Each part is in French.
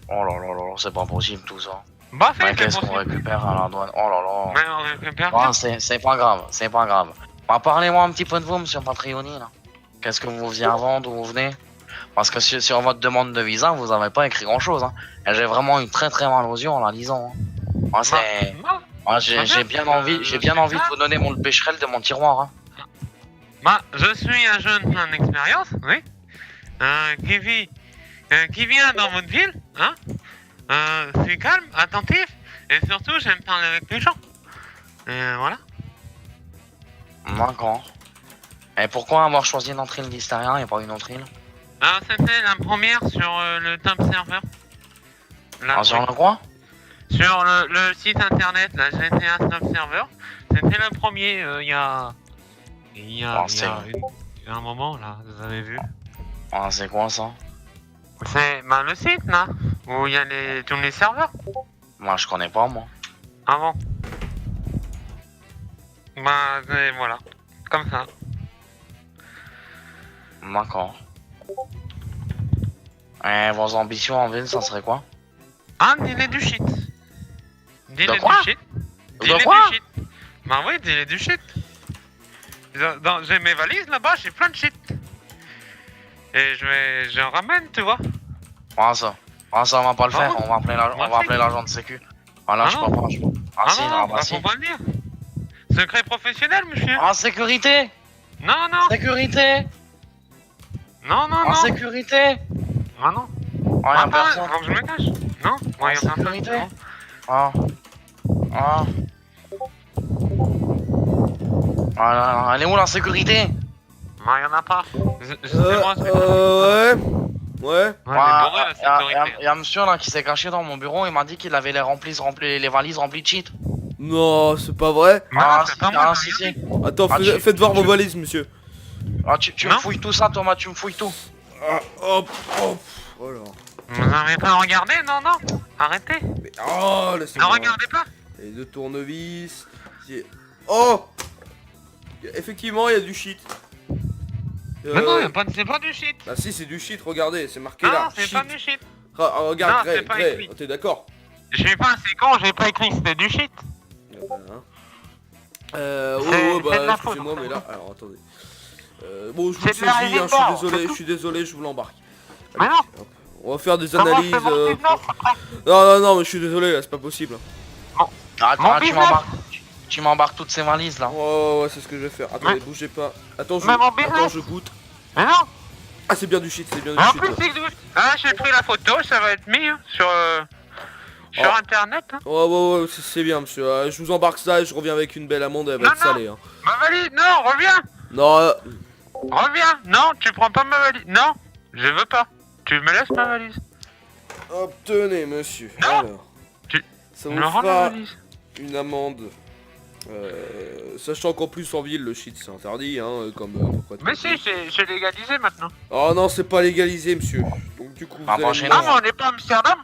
Oh là là là, c'est pas possible tout ça. Bah Mais c'est qu'est-ce qu'on possible. récupère à la douane? Oh là là. Mais on récupère Ah, bien. c'est pas grave, c'est pas grave. Bah, parlez-moi un petit peu de vous, monsieur Patrioni, là. Qu'est-ce que vous faisiez avant, d'où vous venez? Parce que sur votre demande de visa, vous avez pas écrit grand-chose, hein. Et j'ai vraiment eu très très mal aux yeux en la lisant, hein. Moi, c'est... Non. Moi, Très j'ai bien. bien envie, j'ai bien envie de vous donner mon pécherel de mon tiroir, hein. Bah, je suis un jeune plein d'expérience, oui. Qui vient dans votre ville, hein. Je suis calme, attentif, et surtout j'aime parler avec les gens. Voilà. D'accord. Et pourquoi avoir choisi une autre île d'Hystériens et pas une autre île? Alors c'était la première sur le top server. Là, Ah, sur oui. le quoi? Sur le site internet, la GTA Top Server. C'était le premier il y a un moment là, vous avez vu. Ah, c'est quoi ça? C'est bah, le site là, où il y a tous les serveurs. Moi, je connais pas, moi. Ah bon. Bah voilà, comme ça. D'accord. Et vos ambitions en ville, ça serait quoi? Ah, dealer du shit. Dealer quoi? du shit. De Dealer quoi? du shit. Bah oui, dealer du shit. J'ai mes valises là-bas, j'ai plein de shit. Et j'en ramène, tu vois. Ah, ça. Ah, ça, on va pas le Ah faire. ouais. On va appeler l'agent de sécu. Ah, là, Ah je non. peux pas. Ah, Ah si, non, bah, bah si. faut pas le dire. Secret professionnel, monsieur. En sécurité! Non, non, Sécurité! non, non, En non. sécurité! Ah non. Ah, y'a Ah, personne. faut que je me cache. Non, En ouais, y'a personne. sécurité? Non. Ah. Ah. Ah, elle est où la sécurité? Non, y'en a pas. C'est moi, c'est Ouais. Ouais. Ouais, elle est bourrée, la sécurité. Y a un monsieur là qui s'est caché dans mon bureau, il m'a dit qu'il avait les valises remplies de shit. Non, c'est pas vrai. Non, Ah, c'est si, pas moi, si, si. Attends, Ah, faites voir vos valises, monsieur. Ah, tu me Non. fouilles tout ça, Thomas, tu me fouilles tout. Ah, hop, hop. Voilà. Vous avez pas regardé? Non, non. Arrêtez. Mais, oh, Ne laissez-moi. regardez pas. Les deux tournevis. Oh. Effectivement, il y a du shit. Mais non, c'est pas du shit. Bah si, c'est du shit, regardez, c'est marqué Non, là. c'est Shit. pas du shit. Regarde, Non, Grey, c'est pas Grey, écrit. oh, t'es d'accord? Je suis pas assez con, j'ai pas écrit que c'était du shit. Ah bah, hein. C'est de bah, la excusez-moi, faute. mais là, alors attendez. Bon, je vous C'est de la saisis, hein, résistance, je suis désolé, je vous l'embarque. Mais Allez, non. hop. On va faire des Comment analyses. c'est mon business, après? Non, mais je suis désolé, là, c'est pas possible. Ah, Mon tu business. m'embarques toutes ces valises là. Ouais, c'est ce que je vais faire. Attendez, Mais- bougez pas. Attends, Mais mon business. attends, je goûte. Mais non. Ah, c'est bien du shit, c'est bien du En shit. plus, c'est que... Ah, j'ai pris la photo, ça va être mis hein, sur Oh. internet. Hein. Ouais, c'est bien, monsieur. Je vous embarque ça et je reviens avec une belle amende, elle va Non, être salée. Hein. Ma valise, non, reviens. Non, Reviens. Non, tu prends pas ma valise. Non, je veux pas. Tu me laisses ma valise. hop, tenez, monsieur. Non. Alors, Tu ça me vous rends la fera valise. une amende. Sachant qu'en plus en ville le shit c'est interdit hein, comme pourquoi Mais si, j'ai légalisé maintenant. Oh non c'est pas légalisé monsieur. Donc du coup vous Ah, allez bon, me- chez Ah, mais on n'est pas à Amsterdam.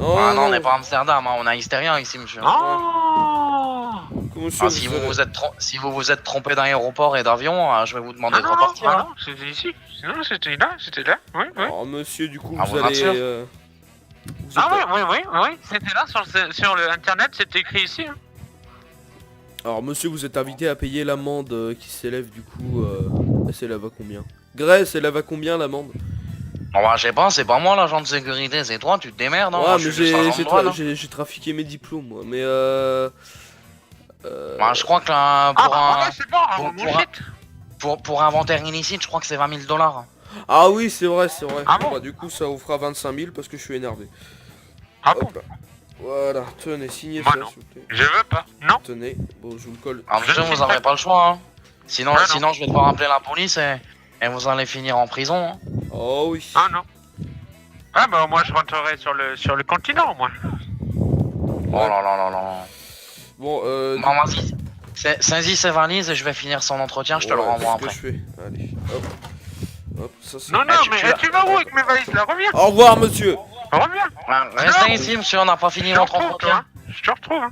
Ah non, on n'est pas à Amsterdam, hein, on a Hystérien ici, monsieur. Oh. Monsieur, Ah, si vous vous êtes trompé d'aéroport et d'avion, je vais vous demander Ah de non, repartir. ah hein. non, c'était ici. Non, c'était là, oui, oui. Alors monsieur du coup Ah, vous vous êtes sûr allez vous Ah êtes- oui, c'était là sur le internet, c'était écrit ici. Hein. Alors monsieur vous êtes invité à payer l'amende qui s'élève du coup elle s'élève à combien? Grèce s'élève à combien l'amende? Bon, bah, je sais pas, c'est pas moi l'agent de sécurité, c'est toi, tu te démerdes. Hein. Ouais Moi, mais je suis juste agent de douane, hein. j'ai trafiqué mes diplômes moi mais Bah, je crois que là, pour, bah, c'est bon, pour- mon pour- shit. pour inventaire illicite, je crois que c'est 20 000 $. Ah oui c'est vrai. Ah bon Bah du coup ça vous fera 25 000 parce que je suis énervé. Ah bon. Hop. Voilà, tenez, signez Bah ça non. s'il vous plaît. Je veux pas. Non. Tenez, bon je vous le colle. Alors, Je monsieur, ne vous sais avez pas. pas le choix. Hein. Sinon, Ah, non. sinon, je vais devoir appeler la police et vous allez finir en prison. Hein. Oh oui. Ah non. Ah bah moi je rentrerai sur le continent moi. Oh là là là là. Bon Bon, vas-y. Saisis ses valises et je vais finir son entretien, je te le ouais, renvoie c'est ce après. que je fais. Allez, hop. Hop, ça c'est. Non non tu- mais tu- tu vas où avec mes valises là? Reviens. Au revoir monsieur. Reviens. Ouais, restez ici, monsieur, on n'a pas fini Je te votre retrouve toi. entretien. Hein. Je te retrouve.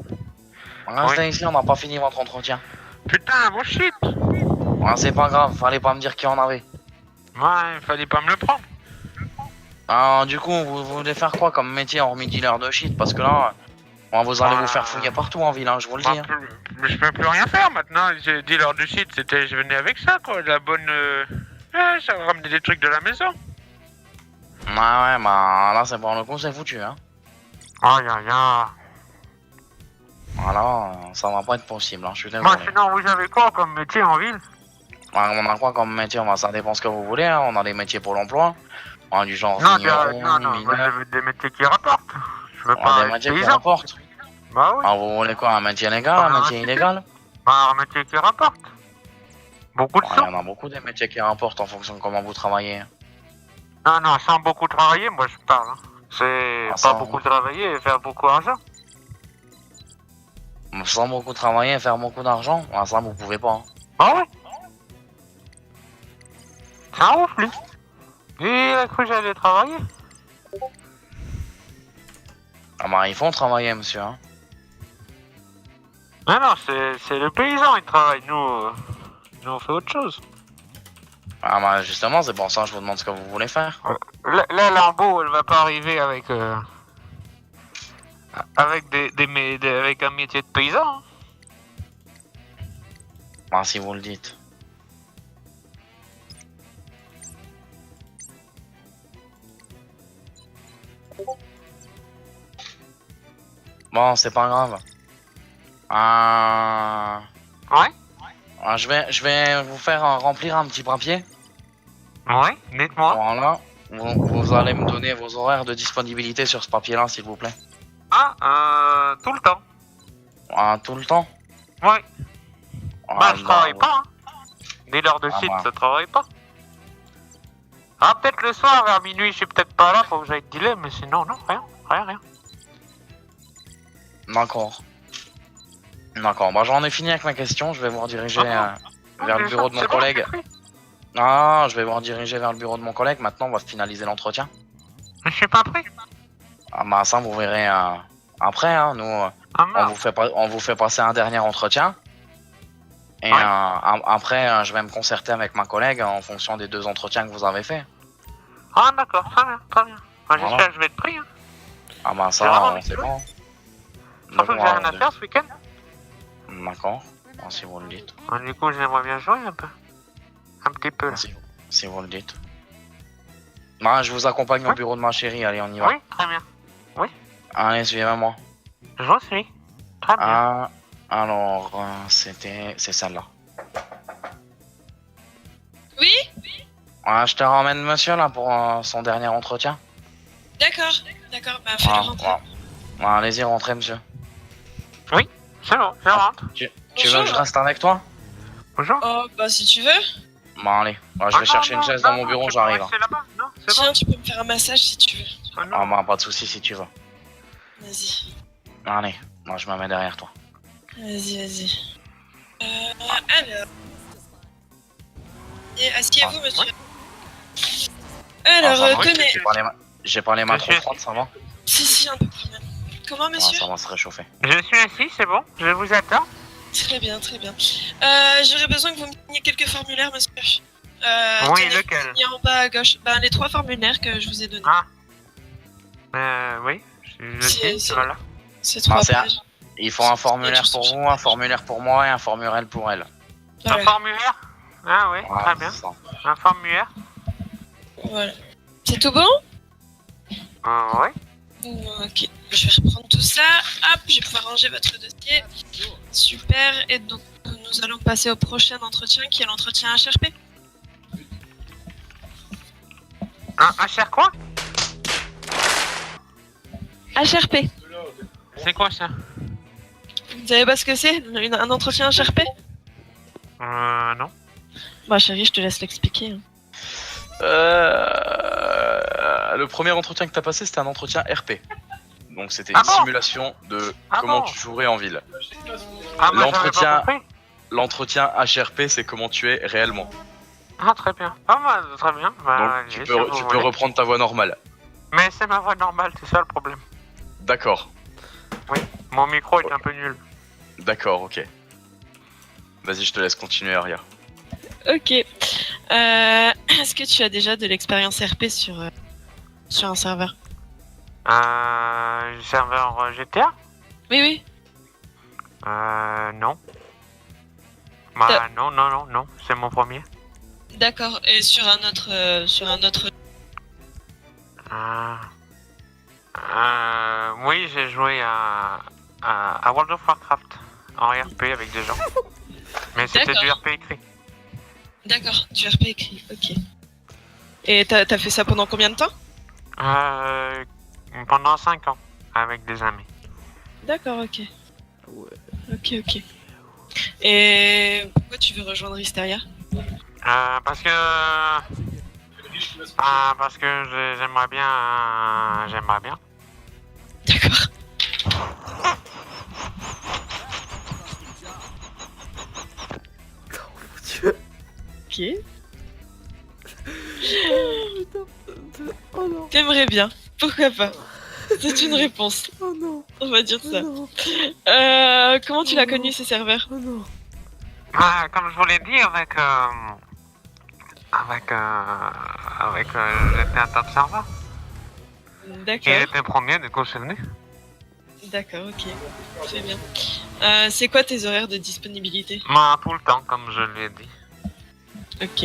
Hein. Restez ici, on n'a pas fini votre entretien. Putain mon shit. Ouais, c'est pas grave, fallait pas me dire qui en avait. Ouais, il fallait pas me le prendre. Alors, du coup, vous voulez faire quoi comme métier hormis dealer de shit? Parce que là, vous allez vous faire fouiller partout en ville, hein, je vous le dis. Hein. Mais je peux plus rien faire maintenant. J'ai dit l'heure de shit, je venais avec ça quoi, de la bonne. Ça ramenait des trucs de la maison. Ouais, bah là, c'est pour le coup, c'est foutu, hein. Aïe aïe aïe. Voilà, ça va pas être possible, hein, je suis désolé. Moi sinon, vous avez quoi comme métier en ville? On a quoi comme métier? Ça dépend ce que vous voulez, hein. On a des métiers pour l'emploi. On a du genre Non, vigneron, non, moi mineur. je veux des métiers qui rapportent. Je veux On a pas des être métiers qui paysan. rapportent. Bah oui. Alors, vous voulez quoi? Un métier légal, un métier illégal? Bah un métier qui rapporte. Beaucoup de Il y sous. en a beaucoup des métiers qui rapportent en fonction de comment vous travaillez. Non, sans beaucoup travailler, moi je parle. Hein. C'est pas beaucoup travailler et faire beaucoup d'argent. Sans beaucoup travailler et faire beaucoup d'argent, ça vous pouvez pas. Hein. Ah ouais. C'est un ouf lui. Il a cru que j'allais travailler. Ah bah, il faut travailler, monsieur. Hein. Non, c'est le paysan il travaille. Nous on fait autre chose. Ah bah, justement, c'est pour ça que je vous demande ce que vous voulez faire. Là, Lambeau, elle va pas arriver avec avec un métier de paysan. Hein. Bah, si vous le dites. Bon, c'est pas grave. Ouais. Je vais vous faire remplir un petit papier. Ouais, dites-moi. Voilà. Vous allez me donner vos horaires de disponibilité sur ce papier-là, s'il vous plaît. Ah, tout le temps. Tout le temps? Ouais. Bah, je travaille ouais. pas. Hein. Dès l'heure de site, bah. ça travaille pas. Ah, peut-être le soir, vers minuit, je suis peut-être pas là, faut que j'aille dealer, mais sinon, non, rien. D'accord. D'accord, bah j'en ai fini avec ma question, je vais vous rediriger vers le bureau de mon collègue. Je vais vous rediriger vers le bureau de mon collègue, maintenant on va finaliser l'entretien. Je suis pas prêt. Ah bah ça vous verrez après, hein, nous on vous fait passer un dernier entretien. Et après je vais me concerter avec ma collègue en fonction des 2 entretiens que vous avez fait. Ah d'accord, très bien. Bah, j'espère que je vais être pris. Hein. Ah bah ça, c'est bon. Surtout que j'ai rien à faire ce week-end. D'accord, si vous le dites. Bah, du coup, j'aimerais bien jouer un peu. Un petit peu. Là. Si vous le dites. Bah, je vous accompagne au bureau de ma chérie, allez, on y va. Oui, très bien. Oui. Allez, suivez-moi. Je vous suis. Très bien. Alors, c'est celle-là. Oui? Je te ramène monsieur là pour son dernier entretien. D'accord, bah fais-le rentrer. Allez-y, rentrez monsieur. Oui, c'est bon, je rentre. Tu veux que je reste avec toi? Bonjour. Oh, bah si tu veux. Bon, allez, je vais chercher une chaise dans mon bureau, j'arrive. C'est là-bas, non? C'est Tiens, bon. tu peux me faire un massage si tu veux. Pas de soucis si tu veux. Vas-y. Allez, moi je me mets derrière toi. Vas-y. Alors. Et asseyez-vous, monsieur. Alors, tenez. J'ai pas les mains trop froides, ça va? Si, un peu quand même. Comment, monsieur? Ça va se réchauffer. Je suis assis, c'est bon, je vous attends. Très bien. J'aurais besoin que vous me signiez quelques formulaires, monsieur. Oui, lequel? Il y a en bas à gauche. Ben, les 3 formulaires que je vous ai donnés. Oui, je sais, voilà. C'est 3 pages. Il faut un formulaire pour vous, un formulaire pour moi et un formulaire pour elle. Voilà. Un formulaire? Ah oui, très bien. Un formulaire? Voilà. C'est tout bon? Oui. Ok, je vais reprendre tout ça. Hop, je vais pouvoir ranger votre dossier. Super, et donc nous allons passer au prochain entretien qui est l'entretien HRP. Un HR quoi? HRP. C'est quoi ça? Vous savez pas ce que c'est? Un entretien HRP? Non. Bah chérie, je te laisse l'expliquer. Hein. Le premier entretien que t'as passé, c'était un entretien RP. Donc c'était une simulation de comment tu jouerais en ville. L'entretien HRP, c'est comment tu es réellement. Ah très bien. Bah, très bien. Bah, donc tu peux reprendre ta voix normale. Mais c'est ma voix normale, c'est ça le problème. D'accord. Oui, mon micro est un peu nul. D'accord, ok. Vas-y, je te laisse continuer, Aria. Ok. Est-ce que tu as déjà de l'expérience RP sur sur un serveur? Serveur GTA? Oui, oui. Non. Bah, non, c'est mon premier. D'accord. Et sur un autre. Oui, j'ai joué à World of Warcraft en RP avec des gens. Mais c'était du RP écrit. D'accord, du RP écrit, ok. Et t'as fait ça pendant combien de temps? Pendant 5 ans, avec des amis. D'accord, ok. Ouais. Ok. Et pourquoi tu veux rejoindre Hysteria? Parce que... parce que j'aimerais bien... D'accord. Ok. Oh non. T'aimerais bien, pourquoi pas? C'est une réponse, Oh non. on va dire Oh ça. non. Comment tu l'as connu ce serveur? Oh non. Comme je vous l'ai dit, j'étais un top serveur. Il D'accord, était premier, du coup je suis venu. d'accord, ok. Très bien. C'est quoi tes horaires de disponibilité? Bah, tout le temps, comme je l'ai dit. Ok.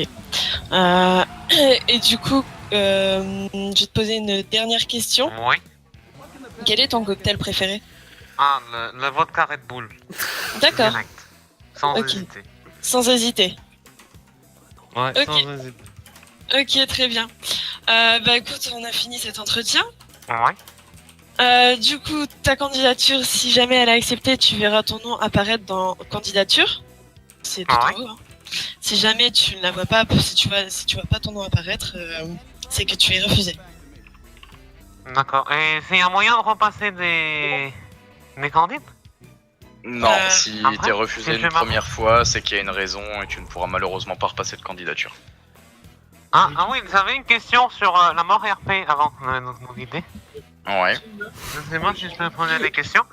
Et du coup, je vais te poser une dernière question. Oui. Quel est ton cocktail préféré? Le vodka Red Bull. D'accord, Direct. Sans Ok. hésiter. sans hésiter. Ouais, Ok. sans hésiter. Ok, très bien. Bah écoute, on a fini cet entretien. Ouais. Du coup, ta candidature, si jamais elle est acceptée, tu verras ton nom apparaître dans candidature. C'est tout Ouais. en haut. Hein. Si jamais tu ne la vois pas, si tu vois pas ton nom apparaître, c'est que tu es refusé. D'accord. Et s'il y a moyen de repasser des candidats? Non, si après, t'es refusé si je une vais première fois, c'est qu'il y a une raison et tu ne pourras malheureusement pas repasser de candidature. Ah oui, vous avez une question sur la mort RP avant de nous guider. Ouais. C'est moi si je peux poser des questions.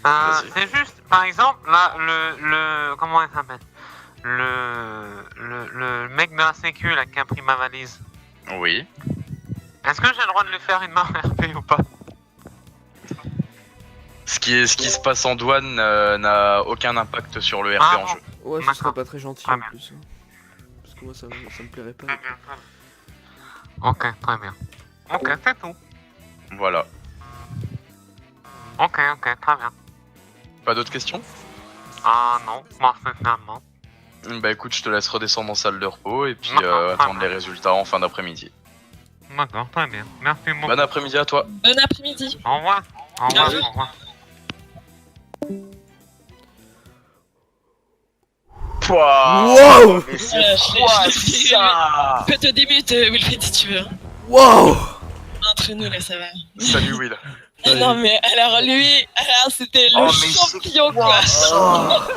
Vas-y. C'est juste, par exemple, là, le comment il s'appelle? Le mec de la sécu là qui a pris ma valise. Oui. Est-ce que j'ai le droit de lui faire une mort RP ou pas? Ce qui se passe en douane n'a aucun impact sur le RP Ah, en bon. jeu. Ouais, ce D'accord. serait pas très gentil Très en bien. plus. Hein. Parce que moi, ça me plairait pas. Très bien, très bien. Ok, très bien. Ok, c'est tout. Voilà. Ok, très bien. Pas d'autres questions? Ah non, moi spécialement. Bah écoute, je te laisse redescendre en salle de repos et puis D'accord, attendre les résultats en fin d'après-midi. D'accord, très bien. Merci beaucoup. Bon après-midi à toi. Bon après-midi. Au revoir. Au revoir, Au revoir. au revoir. Wow. Mais c'est froid, ça. Je peux te démute, Wilfried, si tu veux. Wow. Entre nous, là, ça va. Salut Will. Non, mais alors lui, c'était le Oh, mais c'est champion, quoi. ça.